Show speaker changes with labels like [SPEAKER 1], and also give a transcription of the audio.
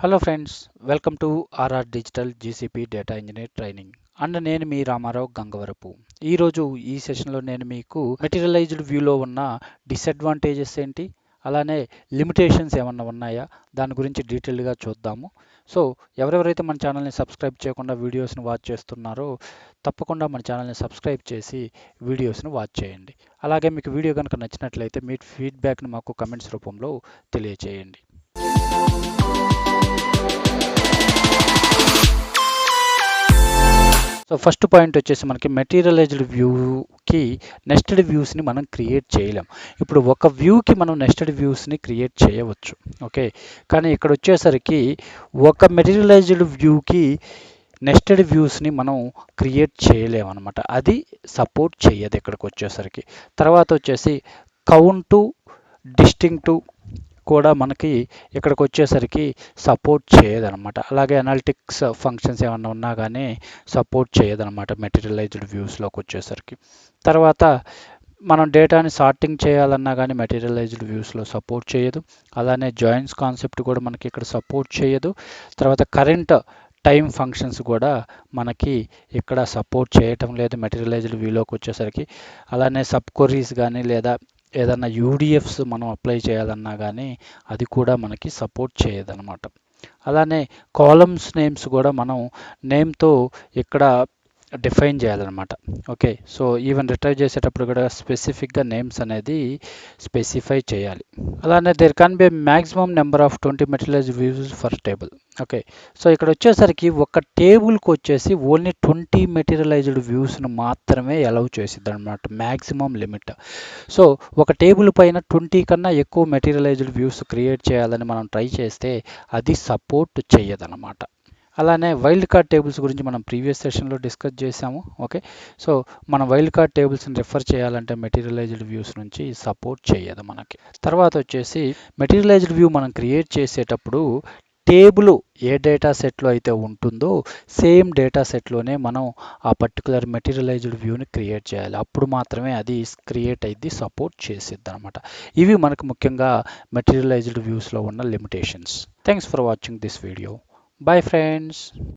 [SPEAKER 1] Hello friends, welcome to RR digital GCP data engineer training and నేను మీ రామారావు గంగవరపు. ఈరోజు ఈ సెషన్లో నేను మీకు మెటీరియలైజ్డ్ వ్యూలో ఉన్న డిసడ్వాంటేజెస్ ఏంటి, అలానే లిమిటేషన్స్ ఏమన్నా ఉన్నాయా, దాని గురించి డీటెయిల్గా చూద్దాము. సో ఎవరెవరైతే మన ఛానల్ని సబ్స్క్రైబ్ చేయకుండా వీడియోస్ని వాచ్ చేస్తున్నారో తప్పకుండా మన ఛానల్ని సబ్స్క్రైబ్ చేసి వీడియోస్ని వాచ్ చేయండి. అలాగే మీకు వీడియో కనుక నచ్చినట్లయితే మీ ఫీడ్బ్యాక్ని మాకు కమెంట్స్ రూపంలో తెలియచేయండి. సో ఫస్ట్ పాయింట్ వచ్చేసి మనకి మెటీరియలైజ్డ్ వ్యూకి నెస్టెడ్ వ్యూస్ని మనం క్రియేట్ చేయలేం. ఇప్పుడు ఒక వ్యూకి మనం నెస్టెడ్ వ్యూస్ని క్రియేట్ చేయవచ్చు, ఓకే. కానీ ఇక్కడ వచ్చేసరికి ఒక మెటీరియలైజ్డ్ వ్యూకి నెస్టెడ్ వ్యూస్ని మనం క్రియేట్ చేయలేమన్నమాట. అది సపోర్ట్ చేయదు ఇక్కడికి వచ్చేసరికి. తర్వాత వచ్చేసి కౌంటు, డిస్టింక్టు కూడా మనకి ఇక్కడికి వచ్చేసరికి సపోర్ట్ చేయదనమాట. అలాగే అనాలిటిక్స్ ఫంక్షన్స్ ఏమన్నా ఉన్నా కానీ సపోర్ట్ చేయదనమాట మెటీరియలైజ్డ్ వ్యూస్లోకి వచ్చేసరికి. తర్వాత మనం డేటాని సార్టింగ్ చేయాలన్నా కానీ మెటీరియలైజ్డ్ వ్యూస్లో సపోర్ట్ చేయదు. అలానే జాయిన్స్ కాన్సెప్ట్ కూడా మనకి ఇక్కడ సపోర్ట్ చేయదు. తర్వాత కరెంట్ టైం ఫంక్షన్స్ కూడా మనకి ఇక్కడ సపోర్ట్ చేయటం లేదు మెటీరియలైజ్డ్ వ్యూలోకి వచ్చేసరికి. అలానే సబ్ క్వరీస్ కానీ లేదా ఏదన్నా యూడిఎఫ్స్ మనం అప్లై చేయాలన్నా కానీ అది కూడా మనకి సపోర్ట్ చేయదన్నమాట. అలానే కాలమ్స్ నేమ్స్ కూడా మనం నేమ్తో ఇక్కడ డిఫైన్ చేయాలన్నమాట, ఓకే. సో ఈవెన్ రిట్రైవ్ చేసేటప్పుడు కూడా స్పెసిఫిక్గా నేమ్స్ అనేది స్పెసిఫై చేయాలి. అలానే there can be maximum number of 20 materialized views for table, okay. So ఇక్కడ వచ్చేసరికి ఒక టేబుల్కి వచ్చేసి ఓన్లీ 20 మెటీరియలైజ్డ్ వ్యూస్ను మాత్రమే అలౌ చేసిద్ది అనమాట, మ్యాక్సిమం లిమిట్. సో ఒక టేబుల్ పైన 20 కన్నా ఎక్కువ మెటీరియలైజ్డ్ వ్యూస్ క్రియేట్ చేయాలని మనం ట్రై చేస్తే అది సపోర్ట్ చేయదన్నమాట. అలానే వైల్డ్ కార్డ్ టేబుల్స్ గురించి మనం ప్రీవియస్ సెషన్లో డిస్కస్ చేసాము, ఓకే. సో మనం వైల్డ్ కార్డ్ టేబుల్స్ని రిఫర్ చేయాలంటే మెటీరియలైజ్డ్ వ్యూస్ నుంచి సపోర్ట్ చేయదు మనకి. తర్వాత వచ్చేసి మెటీరియలైజ్డ్ వ్యూ మనం క్రియేట్ చేసేటప్పుడు టేబుల్ ఏ డేటా సెట్లో అయితే ఉంటుందో సేమ్ డేటా సెట్లోనే మనం ఆ పర్టికులర్ మెటీరియలైజ్డ్ వ్యూని క్రియేట్ చేయాలి. అప్పుడు మాత్రమే అది క్రియేట్ అయ్యి సపోర్ట్ చేసిద్ది అనమాట. ఇవి మనకు ముఖ్యంగా మెటీరియలైజ్డ్ వ్యూస్లో ఉన్న limitations. Thanks for watching this video. Bye friends.